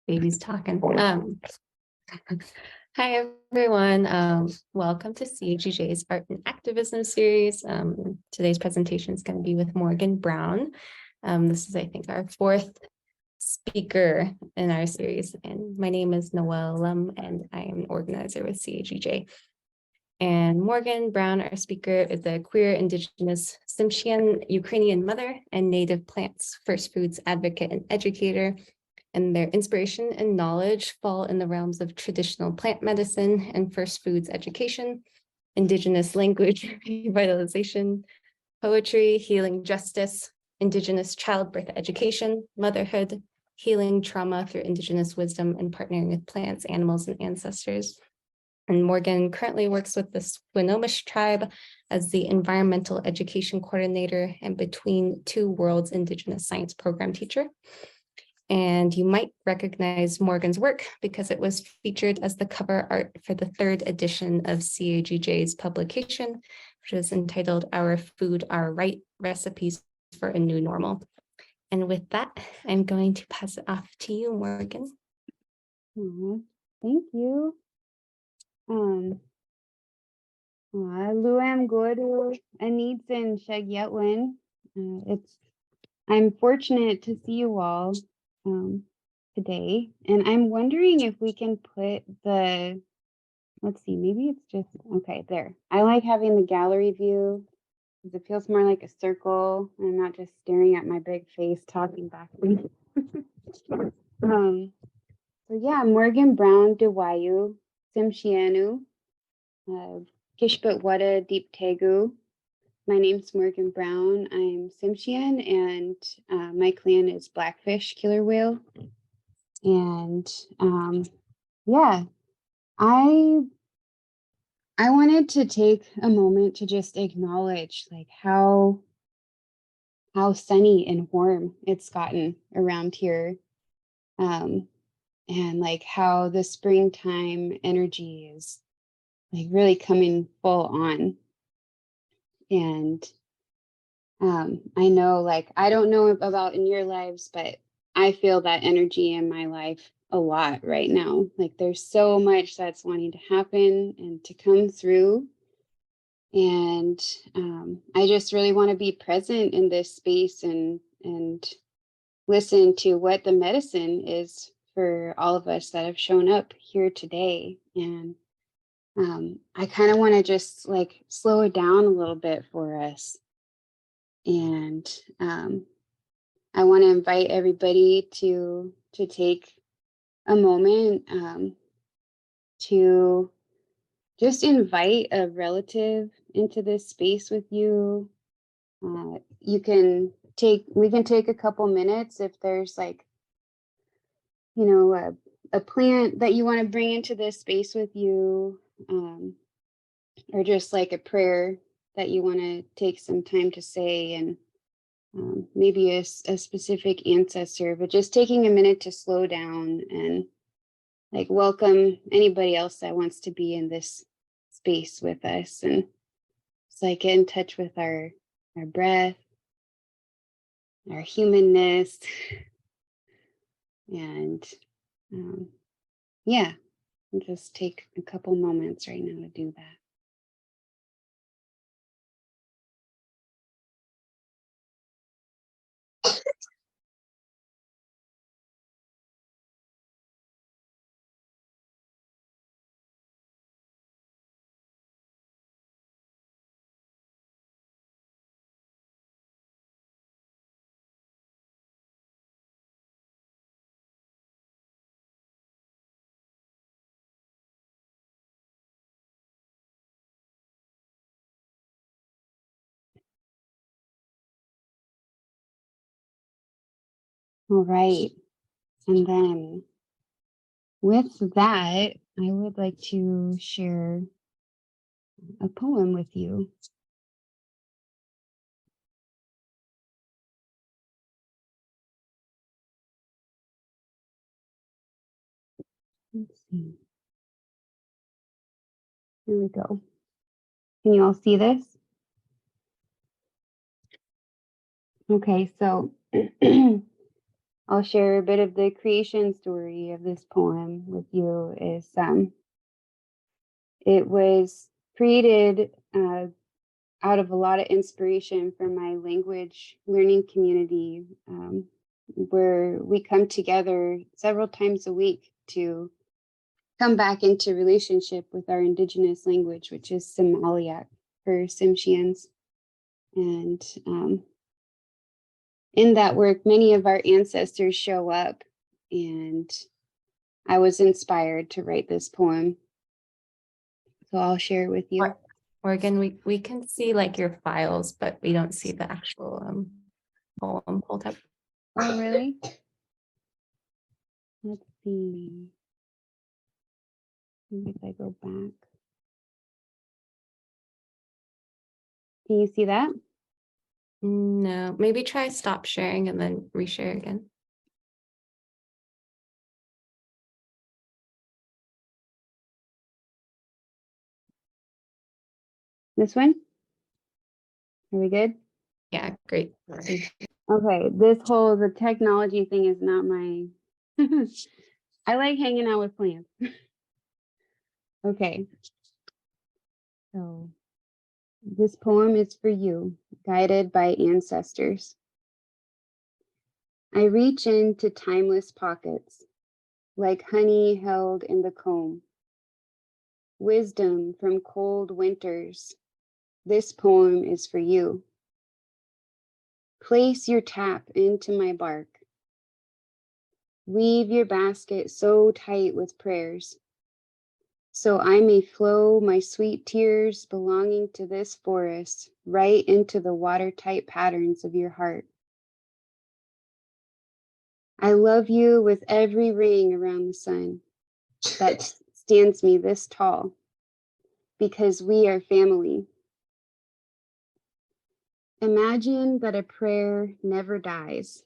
Baby's talking. Hi, everyone. Welcome to CAGJ's Art and Activism series. Today's presentation is going to be with Morgan Brown. This is, I think, our fourth speaker in our series. And my name is Noelle Lum, and I am an organizer with CAGJ. And Morgan Brown, our speaker, is a queer, Indigenous, Tsimshian, Ukrainian mother and native plants first foods advocate and educator. And their inspiration and knowledge fall in the realms of traditional plant medicine and first foods education, Indigenous language revitalization, poetry, healing justice, Indigenous childbirth education, motherhood, healing trauma through Indigenous wisdom, and partnering with plants, animals, and ancestors. And Morgan currently works with the Swinomish tribe as the environmental education coordinator and Between Two Worlds Indigenous science program teacher. And you might recognize Morgan's work because it was featured as the cover art for the third edition of CAGJ's publication, which is entitled Our Food, Our Right, Recipes for a New Normal. And with that, I'm going to pass it off to you, Morgan. Thank you. Luam Godu Anitsin Shagyetwin. I'm fortunate to see you all today, and I'm wondering if we can put the, let's see, maybe it's just, okay, there. I like having the gallery view because it feels more like a circle and I'm not just staring at my big face talking back to me. So yeah, Morgan Brown Dewayu, Tsimshianu, Kishput Wada Deep Tegu. My name's Morgan Brown. I'm Tsimshian, and my clan is Blackfish Killer Whale. And yeah, I wanted to take a moment to just acknowledge like how sunny and warm it's gotten around here. And like how the springtime energy is like really coming full on. And I know, like, I don't know about in your lives, but I feel that energy in my life a lot right now. Like there's so much that's wanting to happen and to come through. And I just really want to be present in this space and listen to what the medicine is for all of us that have shown up here today. And I kind of want to just like slow it down a little bit for us. And I want to invite everybody to take a moment to just invite a relative into this space with you. We can take a couple minutes if there's like, you know, a plant that you want to bring into this space with you, or just like a prayer that you want to take some time to say, and maybe a specific ancestor, but just taking a minute to slow down and like welcome anybody else that wants to be in this space with us, and it's like get in touch with our breath, our humanness, and yeah, just take a couple moments right now to do that. All right. And then with that, I would like to share a poem with you. Let's see. Here we go. Can you all see this? Okay, so I'll share a bit of the creation story of this poem with you. It was created out of a lot of inspiration from my language learning community, where we come together several times a week to come back into relationship with our indigenous language, which is Somaliac for Tsimshians. And in that work, many of our ancestors show up, and I was inspired to write this poem. So I'll share it with you. Morgan, we can see like your files, but we don't see the actual poem pulled up. Oh, really? Let's see. Maybe if I go back. Can you see that? No, maybe try stop sharing and then reshare again. This one? Are we good? Yeah, great. Okay, the technology thing is not my, I like hanging out with plants. Okay, so this poem is for you, guided by ancestors. I reach into timeless pockets, like honey held in the comb. Wisdom from cold winters, this poem is for you. Place your tap into my bark. Weave your basket so tight with prayers, so I may flow my sweet tears belonging to this forest right into the watertight patterns of your heart. I love you with every ring around the sun that stands me this tall, because we are family. Imagine that a prayer never dies.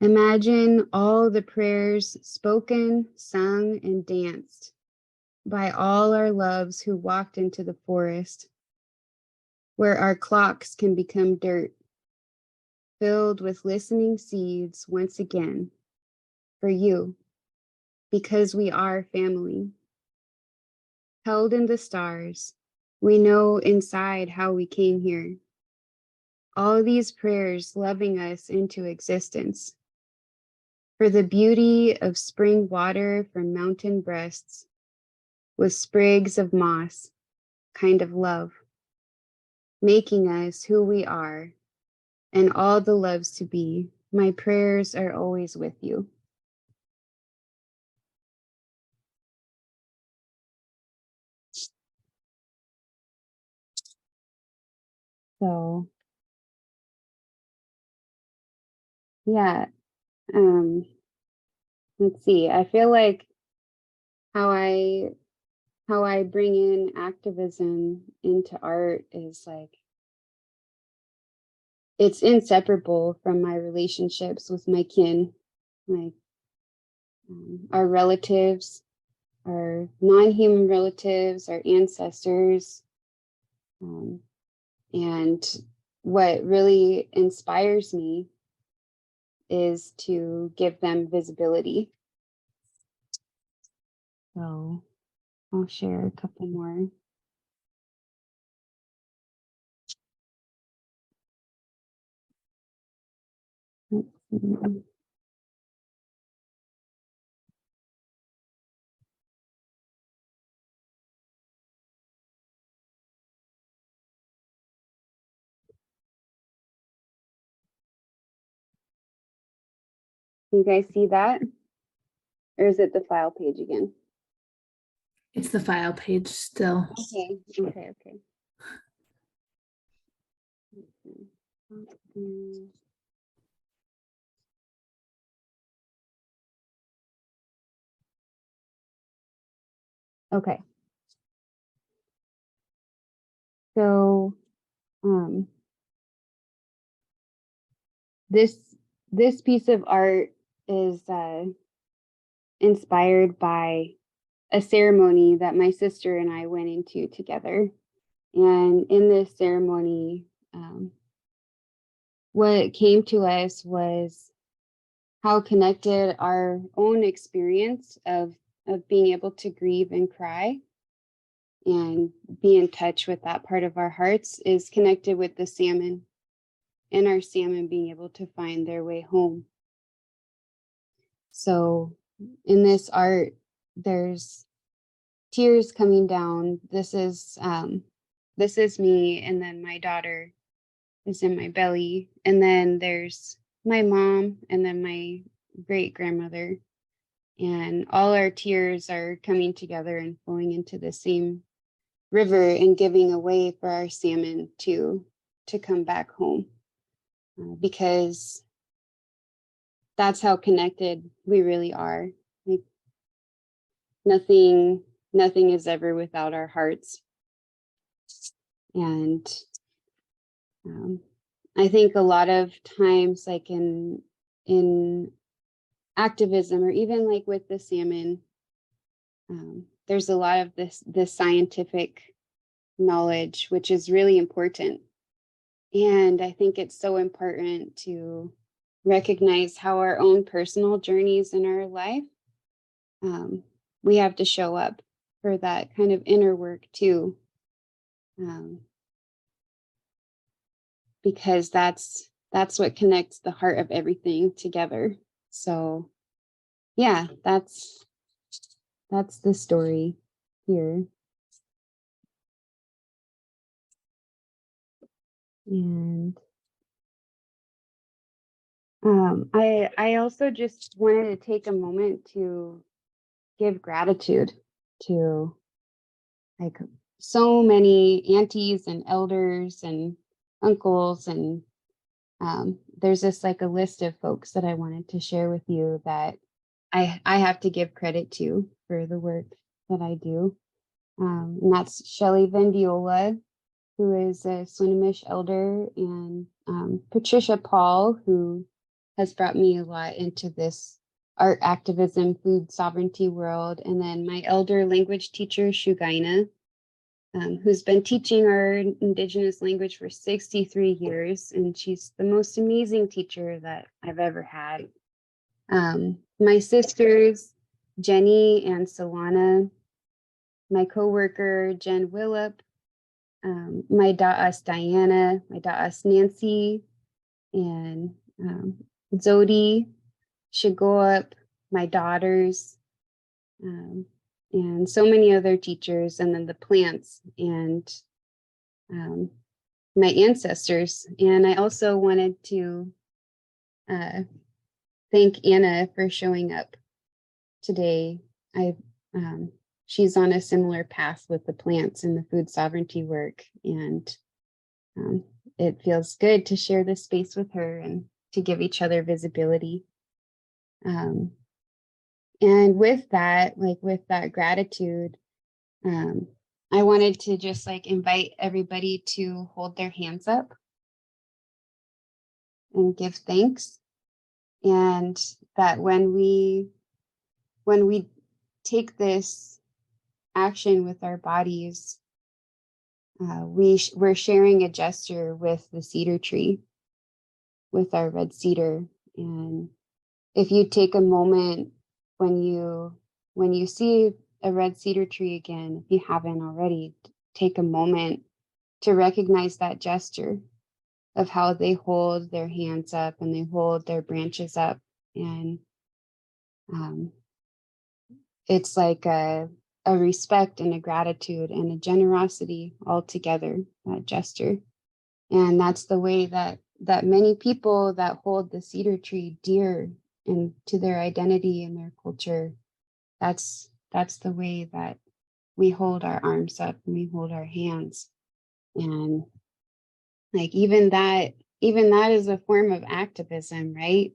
Imagine all the prayers spoken, sung, and danced by all our loves who walked into the forest, where our clocks can become dirt, filled with listening seeds once again for you, because we are family. Held in the stars, we know inside how we came here. All these prayers loving us into existence. For the beauty of spring water from mountain breasts, with sprigs of moss, kind of love, making us who we are, and all the loves to be. My prayers are always with you. So, yeah, let's see. I feel like how I bring in activism into art is like it's inseparable from my relationships with my kin, like our relatives, our non-human relatives, our ancestors. And what really inspires me is to give them visibility. So I'll share a couple more. Let's see. You guys see that? Or is it the file page again? It's the file page still. Okay. Okay. So this piece of art is inspired by a ceremony that my sister and I went into together. And in this ceremony, what came to us was how connected our own experience of being able to grieve and cry and be in touch with that part of our hearts is connected with the salmon, and our salmon being able to find their way home. So in this art, there's tears coming down. This is me, and then my daughter is in my belly, and then there's my mom, and then my great grandmother, and all our tears are coming together and flowing into the same river and giving a way for our salmon to come back home, because that's how connected we really are. Like nothing is ever without our hearts. And I think a lot of times, like in activism, or even like with the salmon, there's a lot of this scientific knowledge, which is really important. And I think it's so important to recognize how our own personal journeys in our life, we have to show up for that kind of inner work too. Because that's what connects the heart of everything together. So yeah, that's the story here. And I also just wanted to take a moment to give gratitude to like so many aunties and elders and uncles, and there's just like a list of folks that I wanted to share with you that I have to give credit to for the work that I do. And that's Shelley Vendiola, who is a Swinomish elder, and Patricia Paul, who has brought me a lot into this art activism, food sovereignty world. And then my elder language teacher, Shugaina, who's been teaching our Indigenous language for 63 years. And she's the most amazing teacher that I've ever had. My sisters, Jenny and Solana, my coworker, Jen Willop, my da'as Diana, my da'as Nancy, and Zodi, Shagoap, my daughters, and so many other teachers, and then the plants and my ancestors. And I also wanted to thank Anna for showing up today. She's on a similar path with the plants and the food sovereignty work, and it feels good to share this space with her and to give each other visibility. And with that gratitude, I wanted to just like invite everybody to hold their hands up and give thanks. And that when we take this action with our bodies, we're sharing a gesture with the cedar tree, with our red cedar. And if you take a moment when you see a red cedar tree again, if you haven't already, take a moment to recognize that gesture of how they hold their hands up and they hold their branches up. And it's like a respect and a gratitude and a generosity all together, that gesture. And that's the way that many people that hold the cedar tree dear and to their identity and their culture, that's the way that we hold our arms up and we hold our hands. And like even that is a form of activism, right?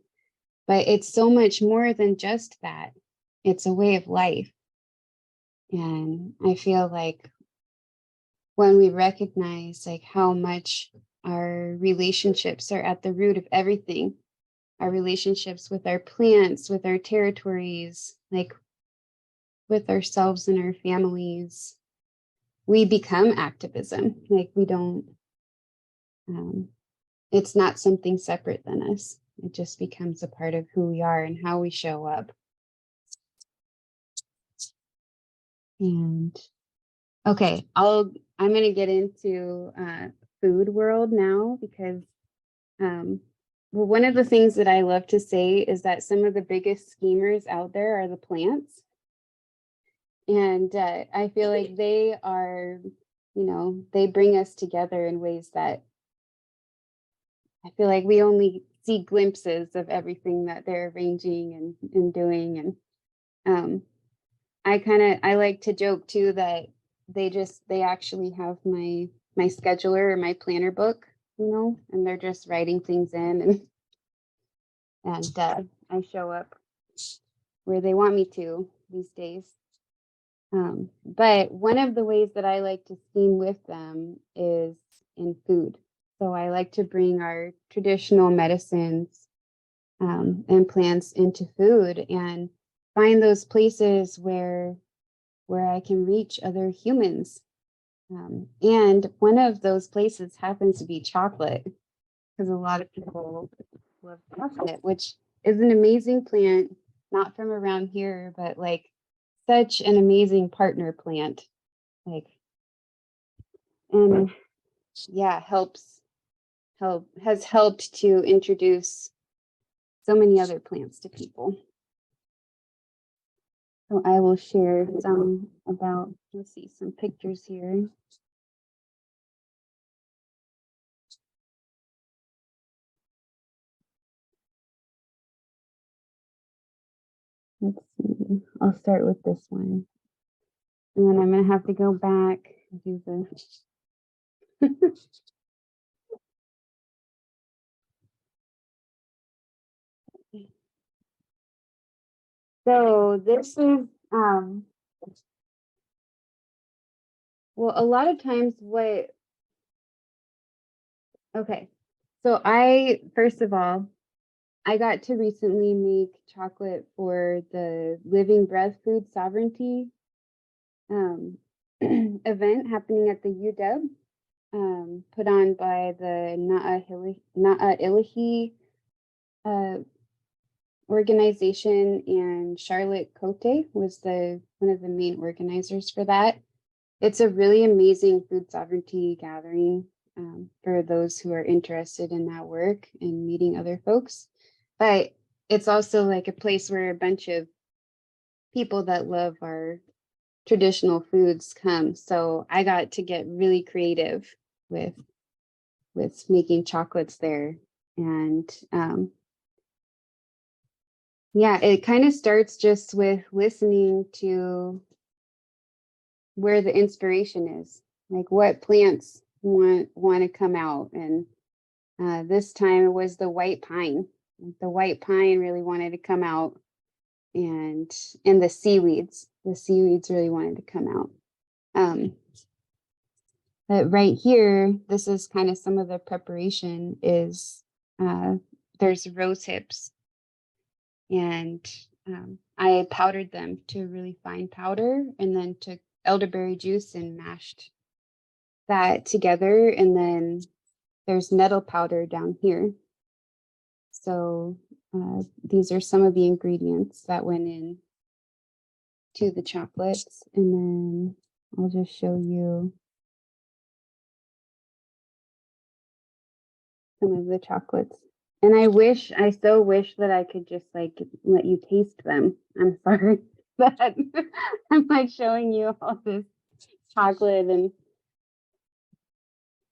But it's so much more than just that. It's a way of life. And I feel like when we recognize like how much our relationships are at the root of everything, our relationships with our plants, with our territories, like with ourselves and our families, we become activism. Like we don't it's not something separate than us. It just becomes a part of who we are and how we show up. And okay, I'm going to get into food world now because well, one of the things that I love to say is that some of the biggest schemers out there are the plants. And I feel like they are, they bring us together in ways that I feel like we only see glimpses of everything that they're arranging and doing. And I like to joke too that they actually have my scheduler or my planner book, and they're just writing things in and I show up where they want me to these days. But one of the ways that I like to scheme with them is in food. So I like to bring our traditional medicines and plants into food and find those places where I can reach other humans. And one of those places happens to be chocolate, because a lot of people love chocolate, which is an amazing plant, not from around here, but like such an amazing partner plant. Like, and yeah, has helped to introduce so many other plants to people. So I will share some about, let's see, some pictures here. Let's see, I'll start with this one. And then I'm going to have to go back and do this. So this is, well, a lot of times okay. So first of all, I got to recently make chocolate for the Living Breath Food Sovereignty event happening at the UW, put on by the Na'alihi organization, and Charlotte Cote was one of the main organizers for that. It's a really amazing food sovereignty gathering for those who are interested in that work and meeting other folks. But it's also like a place where a bunch of people that love our traditional foods come. So I got to get really creative with making chocolates there. And yeah, it kind of starts just with listening to where the inspiration is, like what plants want to come out. And this time it was the white pine. The white pine really wanted to come out, and the seaweeds really wanted to come out. But right here, this is kind of some of the preparation is there's rose hips, and I powdered them to really fine powder, and then took elderberry juice and mashed that together. And then there's nettle powder down here. So these are some of the ingredients that went in to the chocolates. And then I'll just show you some of the chocolates. And I so wish that I could just like let you taste them. I'm sorry that I'm like showing you all this chocolate, and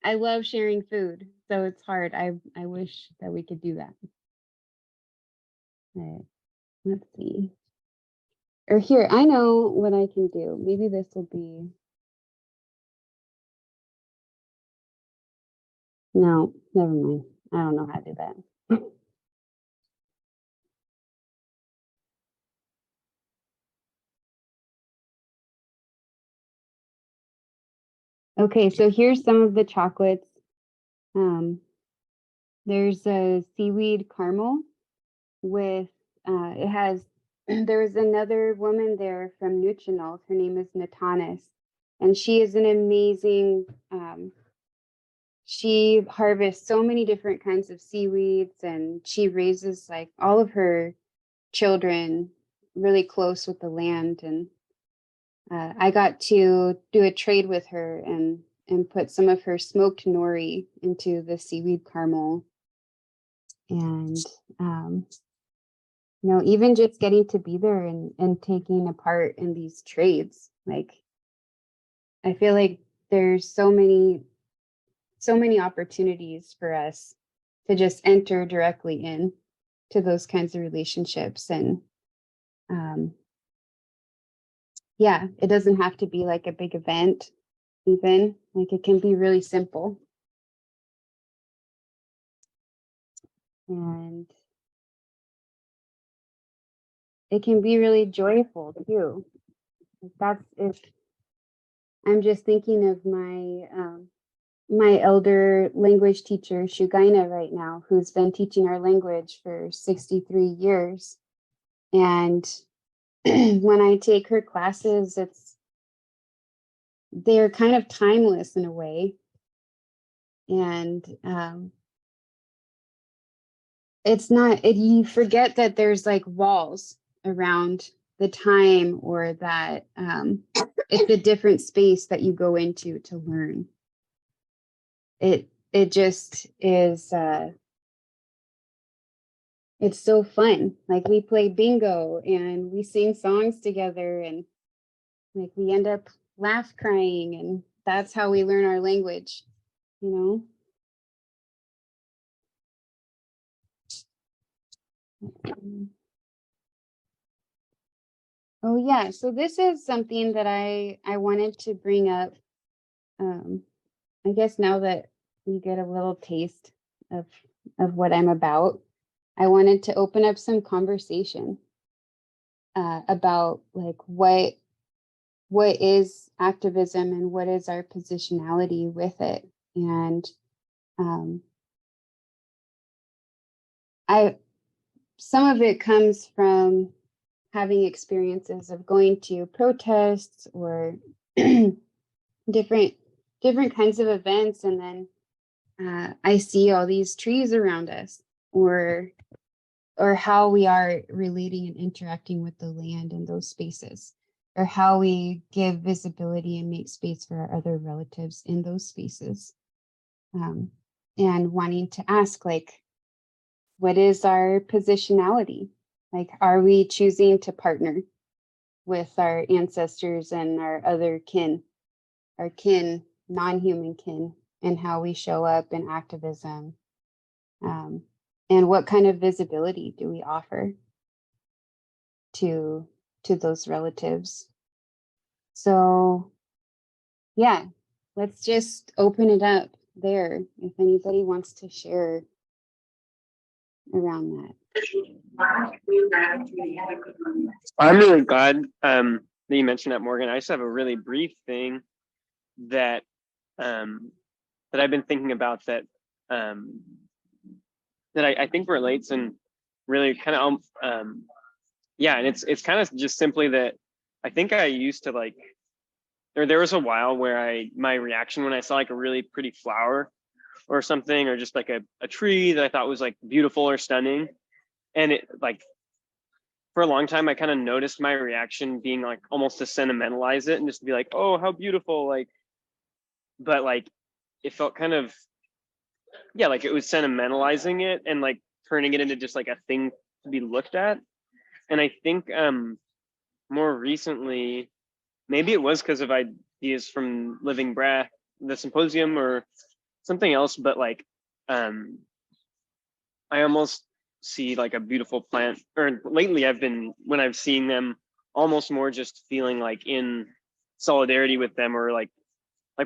I love sharing food, so it's hard. I wish that we could do that. Right. Let's see. Or here, I know what I can do. Maybe this will be. No, never mind. I don't know how to do that. Okay, so here's some of the chocolates. There's a seaweed caramel with, it has, there was another woman there from Nutritionals. Her name is Natanis, and she is an amazing, she harvests so many different kinds of seaweeds, and she raises like all of her children really close with the land. And I got to do a trade with her and put some of her smoked nori into the seaweed caramel. And you know, even just getting to be there and taking a part in these trades, like I feel like there's so many opportunities for us to just enter directly in to those kinds of relationships. And yeah, it doesn't have to be like a big event, even like it can be really simple. And it can be really joyful too. That's if I'm just thinking of my elder language teacher, Shugaina, right now, who's been teaching our language for 63 years. And when I take her classes, they're kind of timeless in a way. And it's not, you forget that there's like walls around the time, or that it's a different space that you go into to learn. It just is, it's so fun. Like we play bingo and we sing songs together, and like we end up laugh crying, and that's how we learn our language, you know? Oh yeah, so this is something that I wanted to bring up. I guess now that you get a little taste of what I'm about, I wanted to open up some conversation about like what is activism and what is our positionality with it. And I some of it comes from having experiences of going to protests or different kinds of events, and then I see all these trees around us, or how we are relating and interacting with the land in those spaces, or how we give visibility and make space for our other relatives in those spaces. And wanting to ask, like, what is our positionality? Like, are we choosing to partner with our ancestors and our other kin, non-human kin, and how we show up in activism? And what kind of visibility do we offer to those relatives? So yeah, let's just open it up there if anybody wants to share around that. I'm really glad that you mentioned that, Morgan. I just have a really brief thing that that I've been thinking about that that I think relates and really kind of yeah, and it's kind of just simply that I think I used to like there was a while where my reaction when I saw like a really pretty flower or something, or just like a tree that I thought was like beautiful or stunning, and it like for a long time I kind of noticed my reaction being like almost to sentimentalize it and just be like, oh, how beautiful, like, but like it felt kind of, yeah, like it was sentimentalizing it and like turning it into just like a thing to be looked at. And I think more recently, maybe it was because of ideas from Living Breath, the symposium, or something else, but like I almost see like a beautiful plant, or lately I've been, when I've seen them, almost more just feeling like in solidarity with them, or like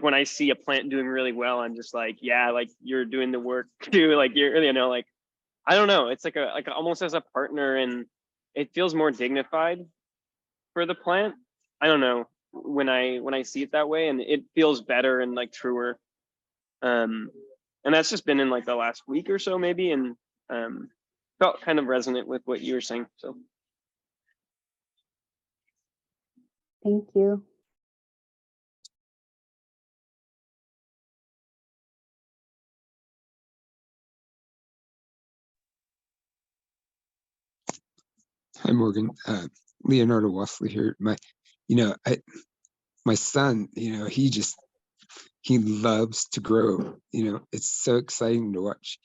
when I see a plant doing really well, I'm just like, yeah, like you're doing the work too, like you're, you know, like I don't know, it's like almost as a partner, and it feels more dignified for the plant. I don't know, when I see it that way, and it feels better and like truer. And that's just been in like the last week or so maybe, and felt kind of resonant with what you were saying. So Thank you. Morgan. Leonardo Wassley here. My son, he loves to grow. It's so exciting to watch,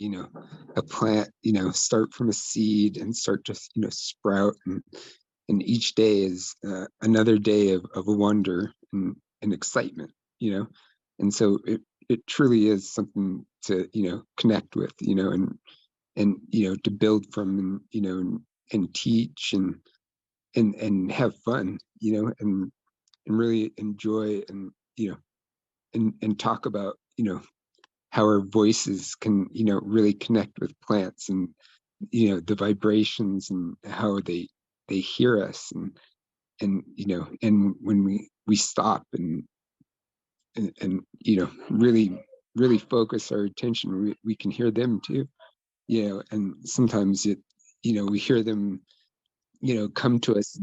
a plant, start from a seed and start to, sprout. And each day is another day of wonder and excitement, And so it truly is something to, connect with, and to build from, and teach and have fun, and really enjoy and, and talk about, how our voices can, really connect with plants and, the vibrations and how they hear us and and when we stop and really focus our attention, we can hear them too, and sometimes we hear them, come to us,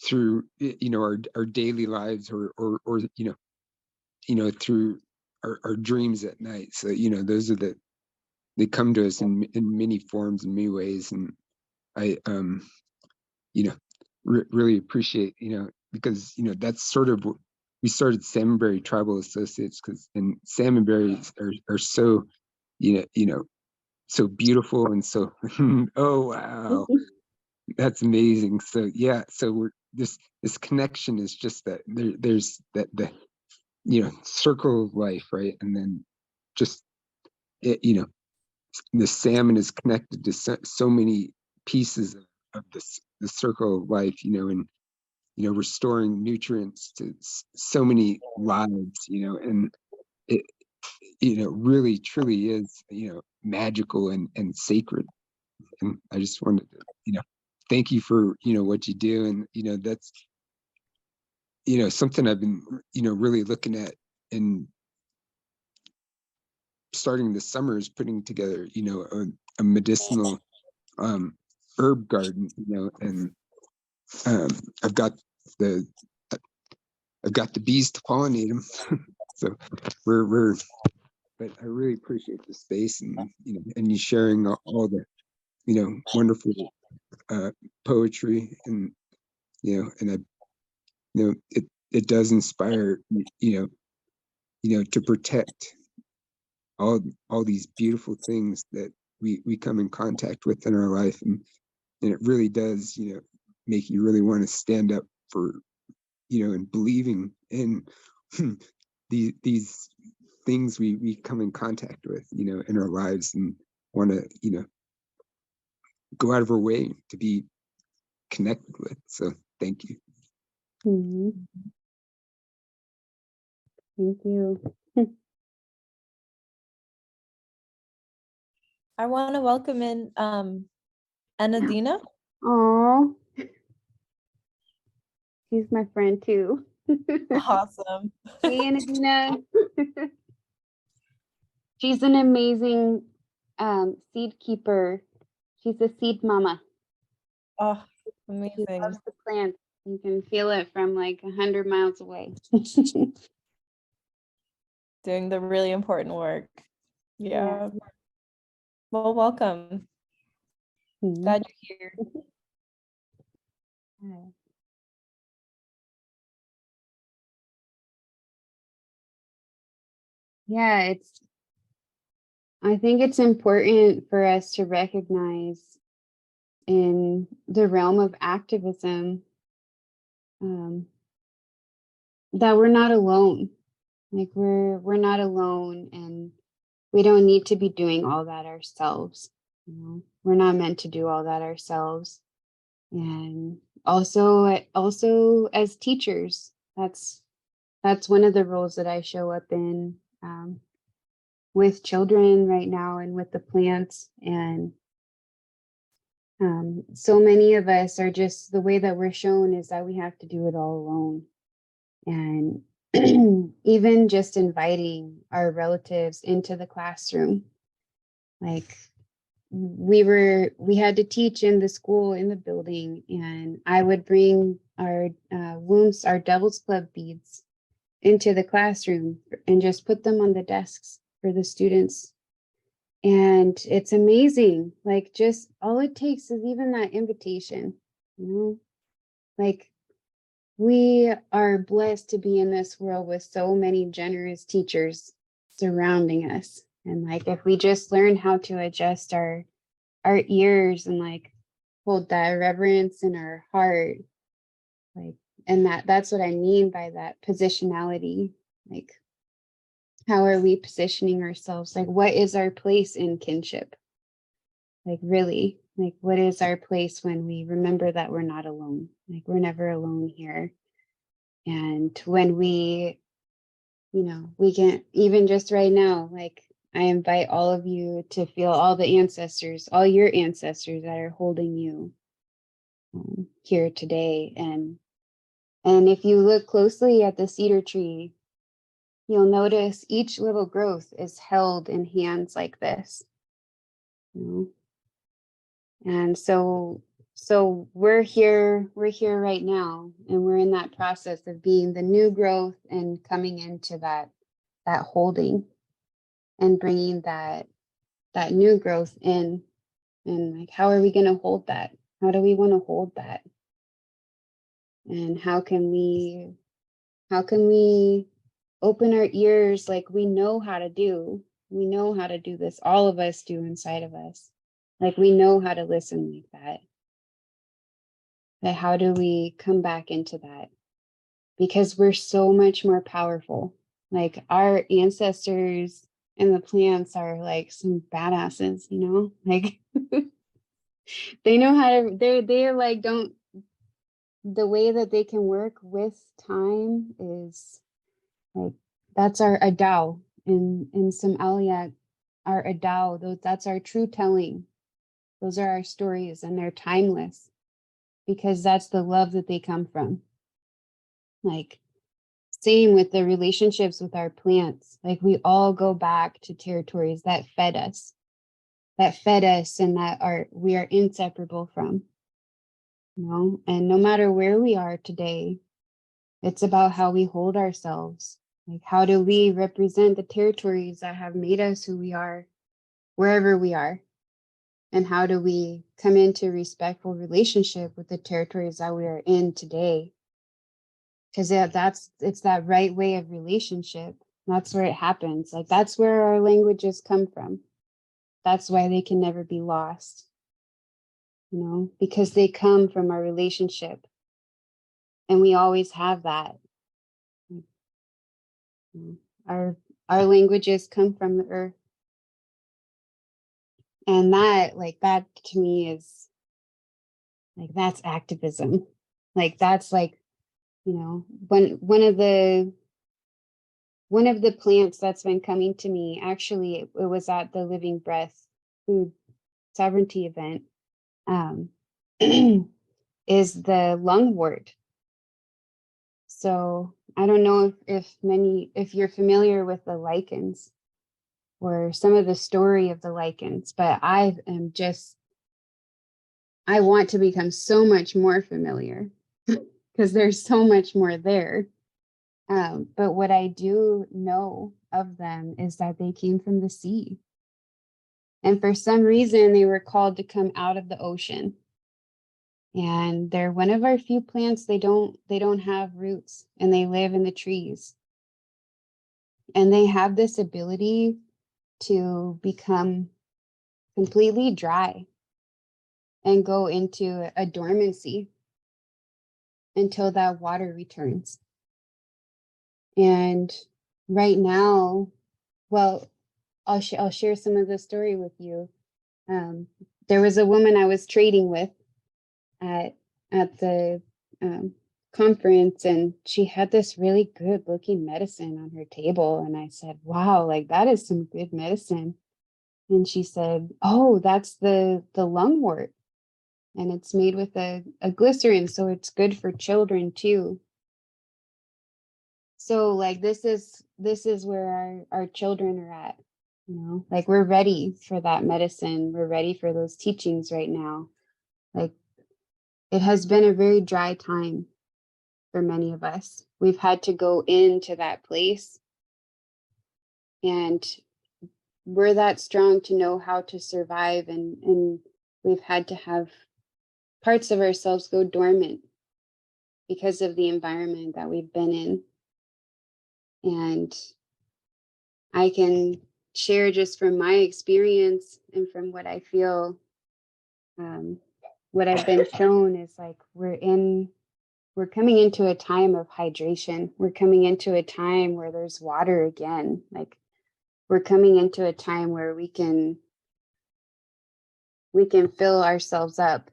through our daily lives or through our dreams at night. So those are they come to us in many forms, in many ways. And I really appreciate, because that's sort of what we started Salmonberry Tribal Associates, because and salmonberries are so so beautiful and so oh wow, that's amazing. So yeah, so we're this connection is just that there's that the circle of life, right? And then just the salmon is connected to so many pieces of the circle of life, and restoring nutrients to so many lives, and it really truly is magical and sacred. And I just wanted to thank you for what you do. And that's something I've been really looking at and starting this summer is putting together a medicinal herb garden, and I've got the bees to pollinate them. So we're but I really appreciate the space and and you sharing all the wonderful poetry, and and I it does inspire to protect all these beautiful things that we come in contact with in our life, and it really does make you really want to stand up for and believing in these things we come in contact with in our lives, and want to go out of our way to be connected with. So thank you. Mhm. Thank you. I want to welcome in Anadina. Oh, she's my friend too. Awesome. Hey, Anadina. She's an amazing seed keeper. She's a seed mama. Oh, She amazing. loves the plants. You can feel it from like 100 miles away. Doing the really important work. Yeah. Well, welcome. Mhm. Glad you're here. Yeah, I think it's important for us to recognize in the realm of activism that we're not alone. Like we're not alone, and we don't need to be doing all that ourselves. We're not meant to do all that ourselves. And also as teachers, that's one of the roles that I show up in with children right now and with the plants. And so many of us are just, the way that we're shown is that we have to do it all alone. And even just inviting our relatives into the classroom, like we had to teach in the school, in the building, and I would bring our our Devil's Club beads into the classroom and just put them on the desks for the students And it's amazing. Like, just all it takes is even that invitation, you know, like, we are blessed to be in this world with so many generous teachers surrounding us. And like, if we just learn how to adjust our ears and like hold that reverence in our heart, like, and that's what I mean by that positionality. Like, how are we positioning ourselves? Like, what is our place in kinship? Like, really, like, what is our place when we remember that we're not alone? Like, we're never alone here. And when we, you know, we can, even just right now, like, I invite all of you to feel all the ancestors, all your ancestors that are holding you here today. And if you look closely at the cedar tree, you'll notice each little growth is held in hands like this. You know? And so we're here right now, and we're in that process of being the new growth and coming into that holding and bringing that new growth in. And like, how are we going to hold that? How do we want to hold that? And how can we open our ears? Like, we know how to do this. All of us do inside of us. Like, we know how to listen like that. But how do we come back into that? Because we're so much more powerful. Like, our ancestors and the plants are like some badasses, you know, like they know how to, they're like, don't, the way that they can work with time is like, that's our adao in some Aliat, our adao, that's our true telling. Those are our stories, and they're timeless because that's the love that they come from. Like, same with the relationships with our plants. Like, we all go back to territories that fed us and that we are inseparable from, you know. And no matter where we are today, it's about how we hold ourselves. Like, how do we represent the territories that have made us who we are, wherever we are? And how do we come into respectful relationship with the territories that we are in today? Because it's that right way of relationship. That's where it happens. Like, that's where our languages come from. That's why they can never be lost, you know, because they come from our relationship. And we always have that. Our languages come from the earth. And that to me is like, that's activism. Like, that's like, you know, one of the plants that's been coming to me, actually, it was at the Living Breath Food Sovereignty event, is the lungwort. So I don't know if you're familiar with the lichens or some of the story of the lichens, but I want to become so much more familiar because there's so much more there. But what I do know of them is that they came from the sea. And for some reason, they were called to come out of the ocean. And they're one of our few plants, they don't have roots, and they live in the trees. And they have this ability to become completely dry and go into a dormancy until that water returns. And right now, well, I'll share some of the story with you. There was a woman I was trading with at the conference, and she had this really good looking medicine on her table. And I said, wow, like, that is some good medicine. And she said, oh, that's the lungwort. And it's made with a glycerin, so it's good for children too. So like, this is where our children are at, you know, like, we're ready for that medicine. We're ready for those teachings right now. Like, it has been a very dry time for many of us. We've had to go into that place and we're that strong to know how to survive, and we've had to have parts of ourselves go dormant because of the environment that we've been in. And I can share just from my experience and from what I feel, what I've been shown is like we're coming into a time of hydration. We're coming into a time where there's water again. Like we're coming into a time where we can fill ourselves up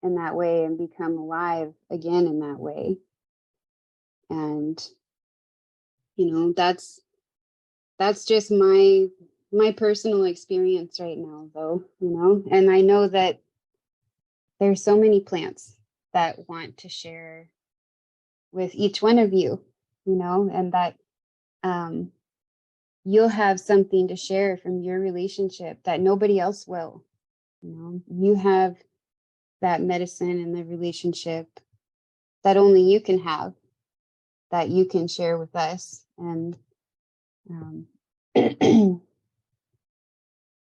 in that way and become alive again in that way. And that's just my personal experience right now, though. And I know that there's so many plants that want to share with each one of you, and that you'll have something to share from your relationship that nobody else will. You have that medicine in the relationship that only you can have, that you can share with us. And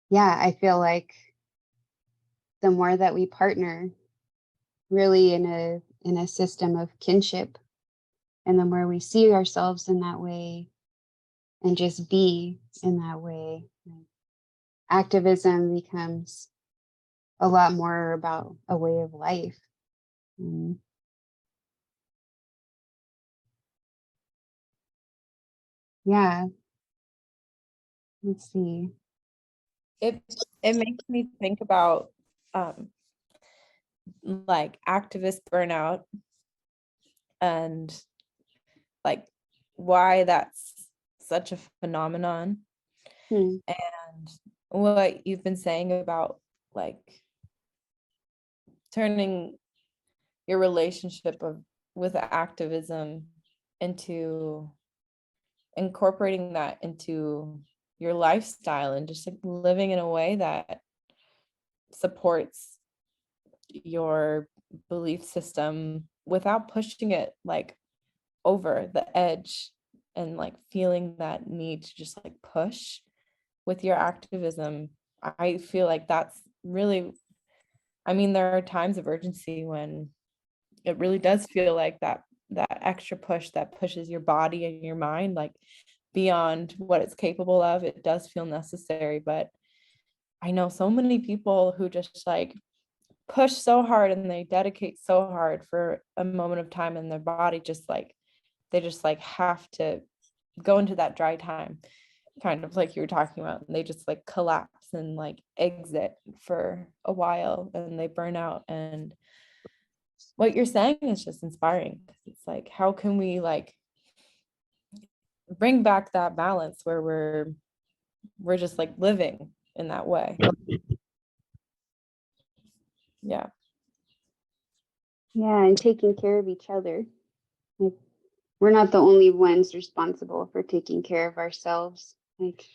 yeah, I feel like the more that we partner really in a system of kinship, and the more we see ourselves in that way and just be in that way, activism becomes a lot more about a way of life. Yeah. Let's see. It makes me think about like activist burnout and like why that's such a phenomenon, Hmm. and what you've been saying about like turning your relationship with activism into incorporating that into your lifestyle and just like living in a way that supports your belief system without pushing it like over the edge, and like feeling that need to just like push with your activism. I feel like that's really, I mean, there are times of urgency when it really does feel like that extra push that pushes your body and your mind like beyond what it's capable of. It does feel necessary, but I know so many people who just like push so hard and they dedicate so hard for a moment of time, and their body just like they just like have to go into that dry time, kind of like you were talking about, and they just like collapse and like exit for a while and they burn out. And what you're saying is just inspiring. It's like, how can we like bring back that balance where we're just like living in that way? Yeah. Yeah, and taking care of each other. Like, we're not the only ones responsible for taking care of ourselves. Like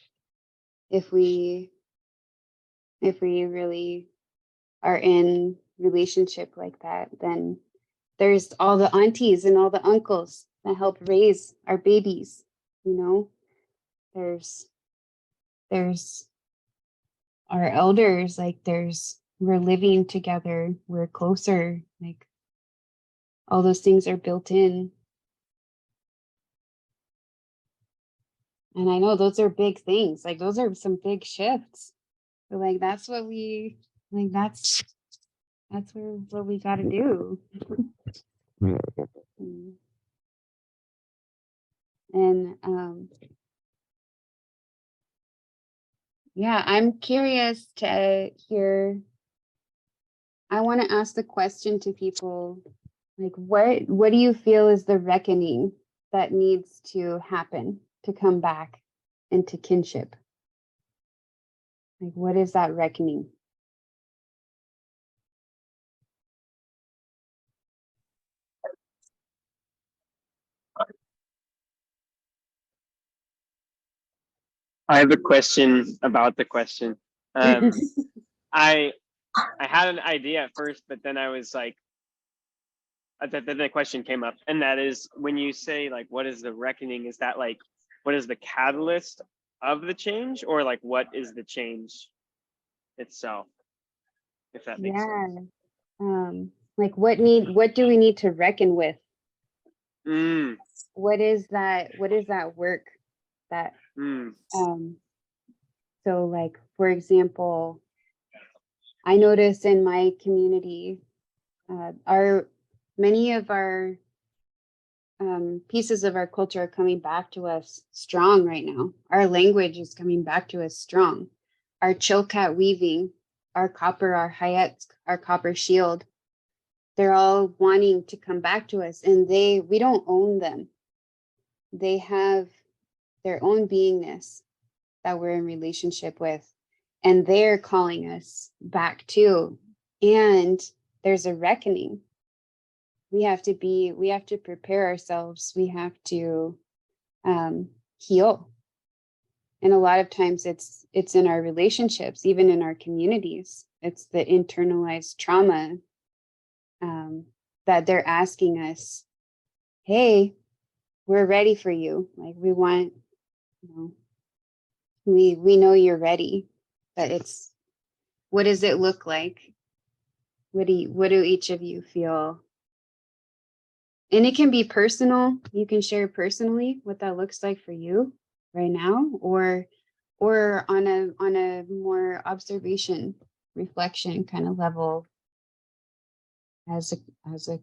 if we really are in relationship like that, then there's all the aunties and all the uncles that help raise our babies. There's our elders, like we're living together, we're closer, like all those things are built in. And I know those are big things, like those are some big shifts, but like that's what we like that's what we got to do. And yeah, I'm curious to hear. I want to ask the question to people, like what do you feel is the reckoning that needs to happen to come back into kinship? Like what is that reckoning? I have a question about the question. I had an idea at first, but then I was like, then the question came up, and that is when you say like, what is the reckoning? Is that like, what is the catalyst of the change, or like what is the change itself, if that makes sense. Like what do we need to reckon with? Mm, What is that work that mm, so like, for example, I notice in my community, many of our pieces of our culture are coming back to us strong right now. Our language is coming back to us strong. Our chilkat weaving, our copper, our hayat, our copper shield, they're all wanting to come back to us, and we don't own them. They have their own beingness that we're in relationship with, and they're calling us back too. And there's a reckoning. We have to prepare ourselves. We have to heal. And a lot of times it's in our relationships, even in our communities. It's the internalized trauma that they're asking us, hey, we're ready for you. Like we want, we know you're ready, but it's, what does it look like? What do each of you feel? And it can be personal. You can share personally what that looks like for you right now, or on a more observation, reflection kind of level as a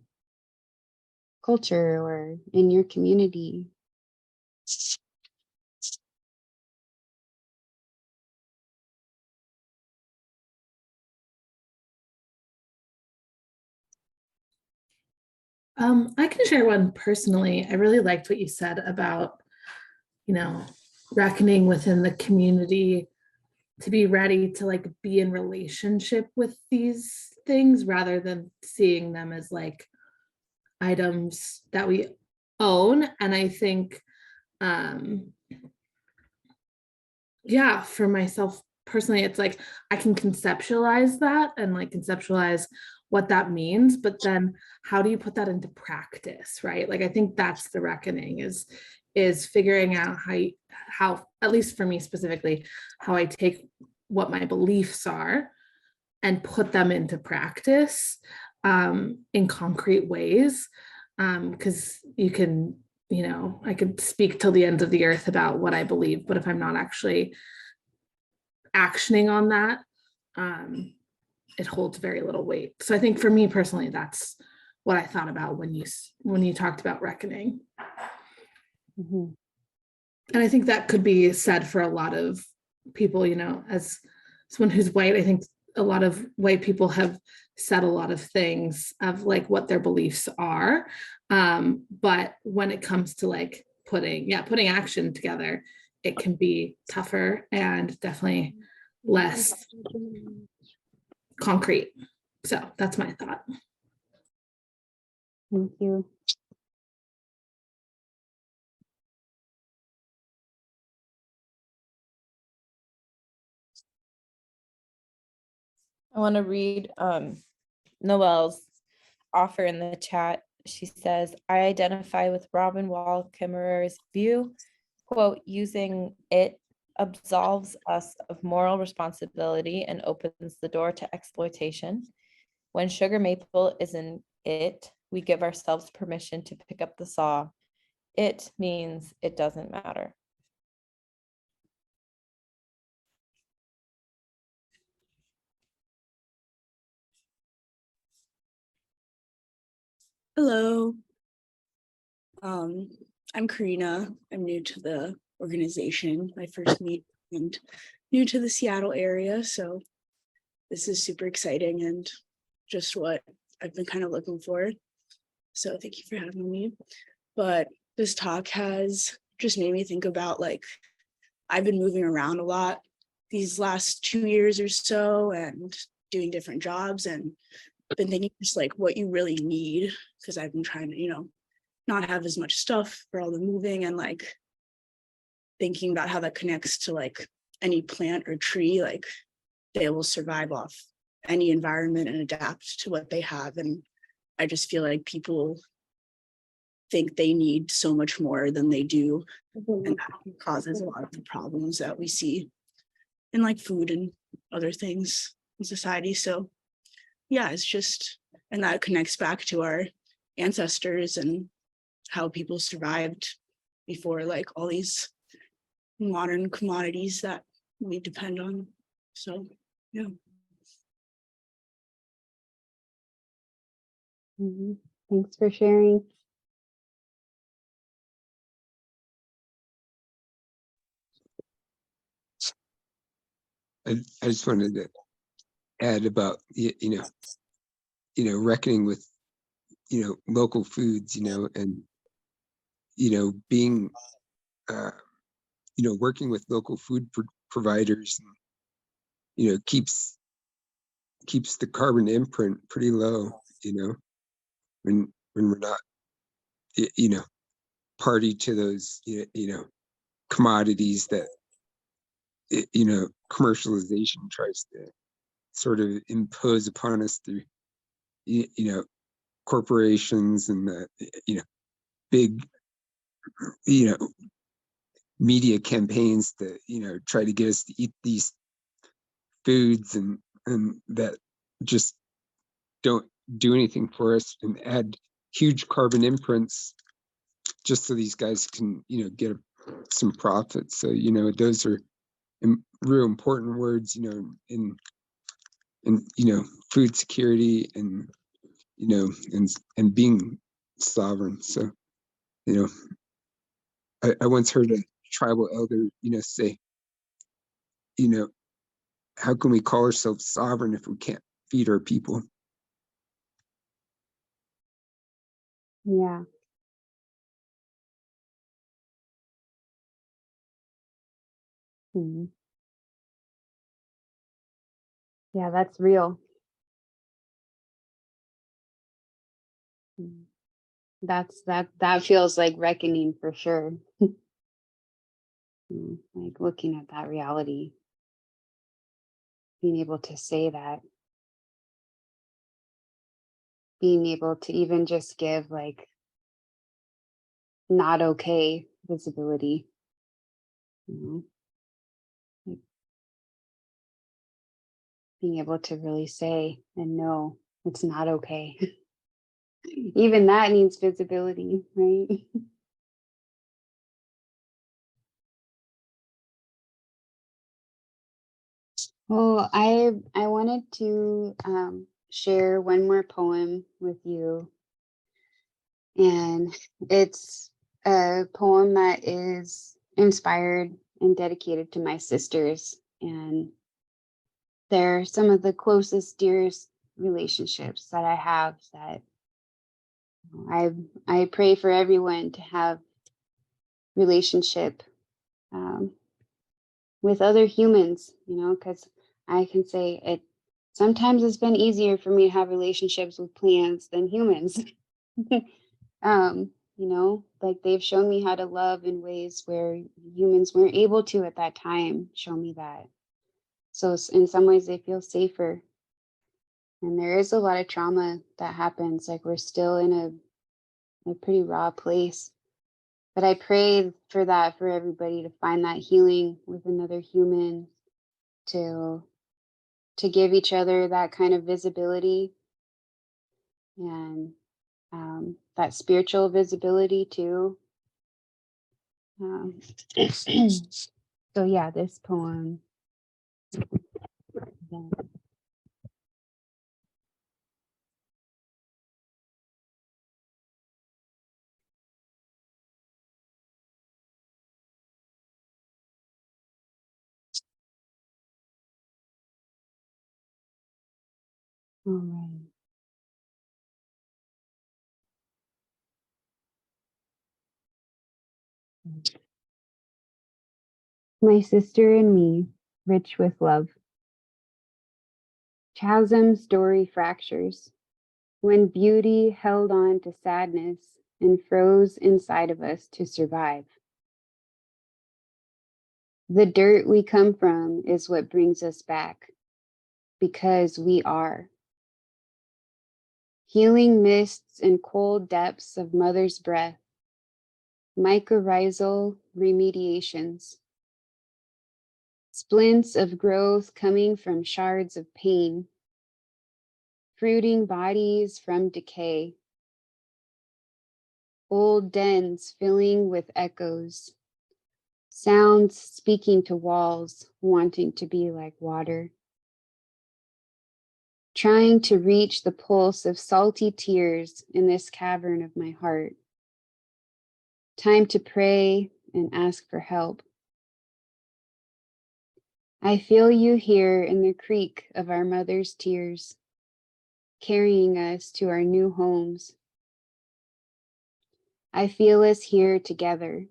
culture or in your community. I can share one personally. I really liked what you said about, reckoning within the community, to be ready to like be in relationship with these things rather than seeing them as like items that we own. And I think, yeah, for myself personally, it's like I can conceptualize that and like conceptualize what that means, but then how do you put that into practice, right? Like I think that's the reckoning, is figuring out how at least for me specifically, how I take what my beliefs are and put them into practice in concrete ways. Because you can, I could speak till the ends of the earth about what I believe, but if I'm not actually actioning on that, it holds very little weight. So I think for me personally, that's what I thought about when you talked about reckoning. Mm-hmm. And I think that could be said for a lot of people, as someone who's white, I think a lot of white people have said a lot of things of like what their beliefs are. But when it comes to like putting action together, it can be tougher and definitely less concrete. So that's my thought. Thank you. I want to read Noelle's offer in the chat. She says, I identify with Robin Wall Kimmerer's view, quote, using it absolves us of moral responsibility and opens the door to exploitation. When sugar maple is in it, we give ourselves permission to pick up the saw. It means it doesn't matter. Hello. I'm Karina. I'm new to the organization. My first meet and new to the Seattle area. So this is super exciting and just what I've been kind of looking for. So thank you for having me. But this talk has just made me think about like, I've been moving around a lot these last 2 years or so and doing different jobs, and been thinking just like what you really need, because I've been trying to, not have as much stuff for all the moving, and like thinking about how that connects to like any plant or tree, like they will survive off any environment and adapt to what they have. And I just feel like people think they need so much more than they do. And that causes a lot of the problems that we see in like food and other things in society. So yeah, it's just, and that connects back to our ancestors and how people survived before like all these modern commodities that we depend on. So yeah. Thanks for sharing. I just wanted to add about reckoning with local foods, and being working with local food providers, keeps the carbon imprint pretty low, when we're not party to those commodities that commercialization tries to sort of impose upon us through corporations and the big media campaigns that try to get us to eat these foods and that just don't do anything for us and add huge carbon imprints just so these guys can get some profit. So those are real important words in food security and and being sovereign. So I once heard a tribal elder say, how can we call ourselves sovereign if we can't feed our people? Yeah. Yeah, that's real. That feels like reckoning for sure. Like looking at that reality, being able to say that, being able to even just give like not okay visibility, like being able to really say and know it's not okay. Even that needs visibility, right? Well, I wanted to share one more poem with you, and it's a poem that is inspired and dedicated to my sisters, and they're some of the closest, dearest relationships that I have. That I pray for everyone to have relationship with other humans, because I can say it. Sometimes it's been easier for me to have relationships with plants than humans. Like they've shown me how to love in ways where humans weren't able to at that time show me that. So in some ways they feel safer. And there is a lot of trauma that happens. Like we're still in a pretty raw place. But I pray for that for everybody, to find that healing with another human, to give each other that kind of visibility and that spiritual visibility too. So yeah, this poem. All right. My sister and me, rich with love. Chasm story fractures, when beauty held on to sadness and froze inside of us to survive. The dirt we come from is what brings us back, because we are. Healing mists and cold depths of mother's breath mycorrhizal remediations, splints of growth coming from shards of pain, fruiting bodies from decay, old dens filling with echoes, sounds speaking to walls, wanting to be like water, trying to reach the pulse of salty tears in this cavern of my heart. Time to pray and ask for help. I feel you here in the creak of our mother's tears, carrying us to our new homes. I feel us here together.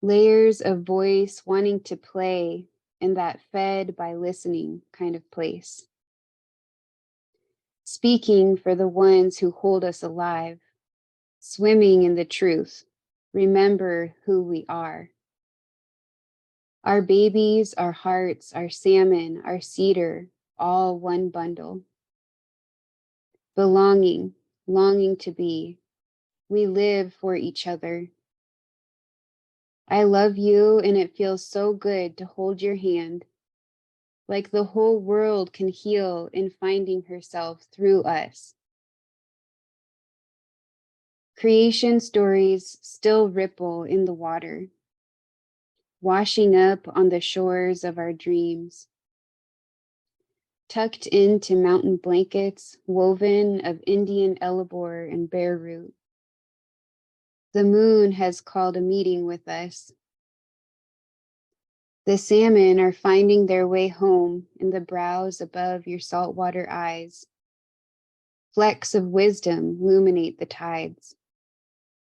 Layers of voice wanting to play in that fed by listening kind of place. Speaking for the ones who hold us alive, swimming in the truth, remember who we are. Our babies, our hearts, our salmon, our cedar, all one bundle. Belonging, longing to be. We live for each other. I love you, and it feels so good to hold your hand, like the whole world can heal in finding herself through us. Creation stories still ripple in the water, washing up on the shores of our dreams. Tucked into mountain blankets woven of Indian elabore and bear root. The moon has called a meeting with us. The salmon are finding their way home in the brows above your saltwater eyes. Flecks of wisdom illuminate the tides.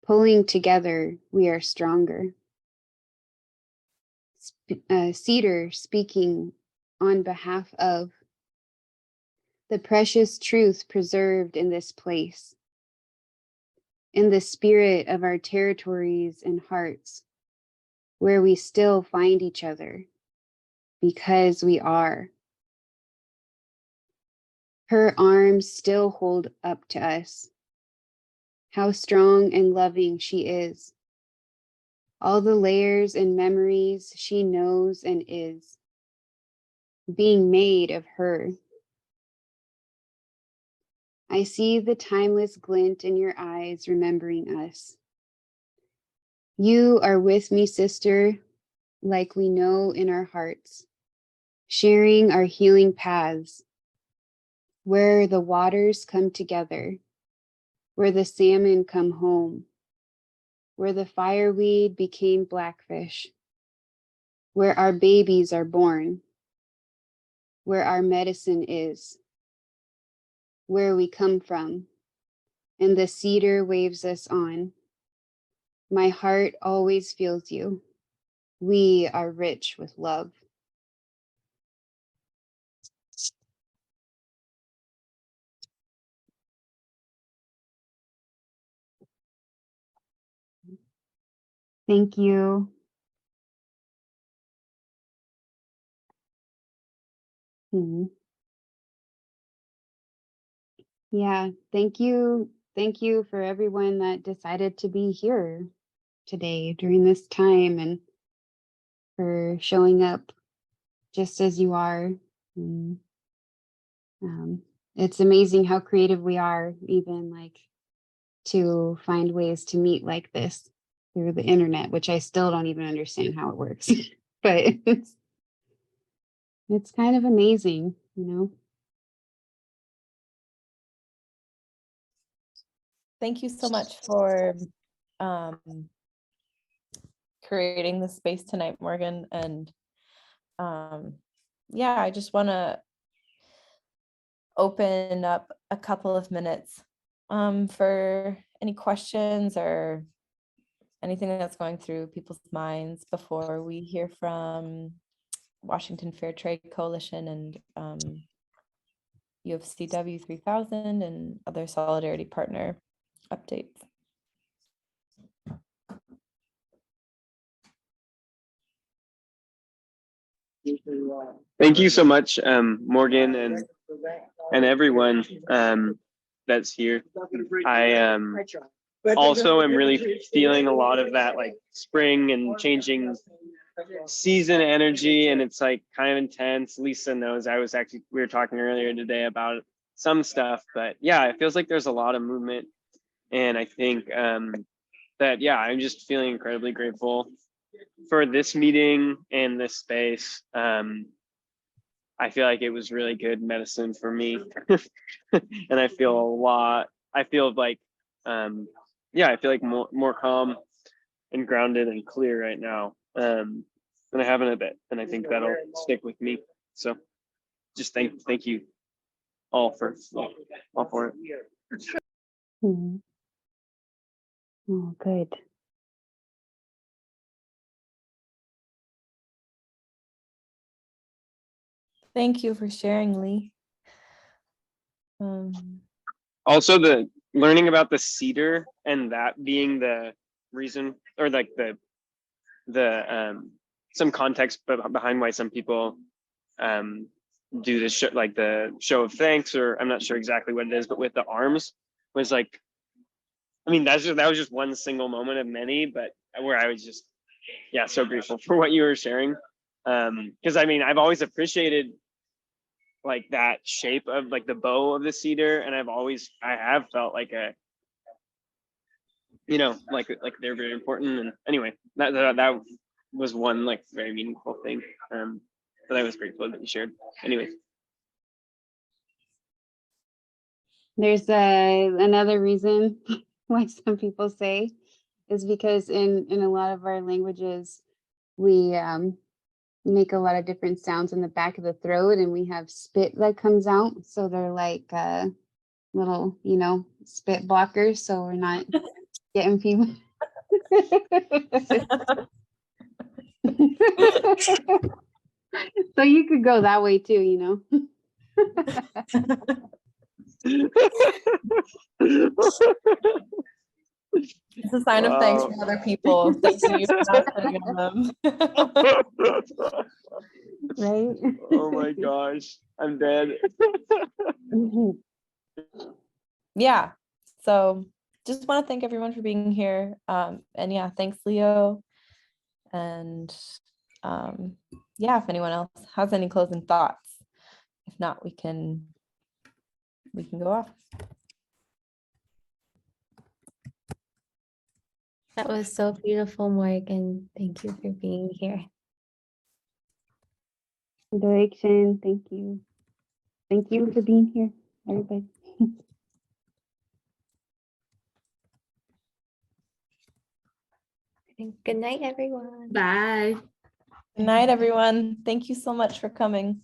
Pulling together, we are stronger. Cedar speaking on behalf of the precious truth preserved in this place, in the spirit of our territories and hearts, where we still find each other because we are. Her arms still hold up to us. How strong and loving she is. All the layers and memories she knows and is, being made of her. I see the timeless glint in your eyes, remembering us. You are with me, sister, like we know in our hearts, sharing our healing paths, where the waters come together, where the salmon come home, where the fireweed became blackfish, where our babies are born, where our medicine is, where we come from, and the cedar waves us on. My heart always feels you. We are rich with love. Thank you. Yeah, thank you. Thank you for everyone that decided to be here today during this time and for showing up just as you are. Mm, it's amazing how creative we are, even like to find ways to meet like this through the internet, which I still don't even understand how it works, but it's kind of amazing, you know? Thank you so much for creating the space tonight, Morgan. And yeah, I just want to open up a couple of minutes for any questions or anything that's going through people's minds before we hear from Washington Fair Trade Coalition and UFCW 3000 and other solidarity partner updates. Thank you so much, Morgan and everyone that's here. also am really feeling a lot of that like spring and changing season energy, and it's like kind of intense. Lisa knows we were talking earlier today about some stuff, but yeah, it feels like there's a lot of movement. And I think that, yeah, I'm just feeling incredibly grateful for this meeting and this space. I feel like it was really good medicine for me. And I feel like, yeah, I feel like more calm and grounded and clear right now than I have in a bit. And I think that'll stick with me. So just thank you all for it. Mhm. Oh, good. Thank you for sharing, Lee. Also, the learning about the cedar and that being the reason, or like the some context behind why some people do this show, like the show of thanks, or I'm not sure exactly what it is, but with the arms was like, I mean, that was just one single moment of many, but where I was just, yeah, so grateful for what you were sharing. Because I mean, I've always appreciated like that shape of like the bow of the cedar, and I have felt like like they're very important. And anyway, that was one like very meaningful thing that I was grateful that you shared. Anyway, There's another reason why some people say is because in a lot of our languages, we make a lot of different sounds in the back of the throat, and we have spit that comes out. So they're like little, spit blockers. So we're not getting people. So you could go that way too, It's a sign of thanks from other people. Thank you for not spitting on them. Right? Oh my gosh, I'm dead. Yeah. So just want to thank everyone for being here. And yeah, thanks, Leo. And yeah, if anyone else has any closing thoughts. If not, we can go off. That was so beautiful, Morgan. Thank you for being here. Direction. Thank you. Thank you for being here, everybody. Good night, everyone. Bye. Good night, everyone. Thank you so much for coming.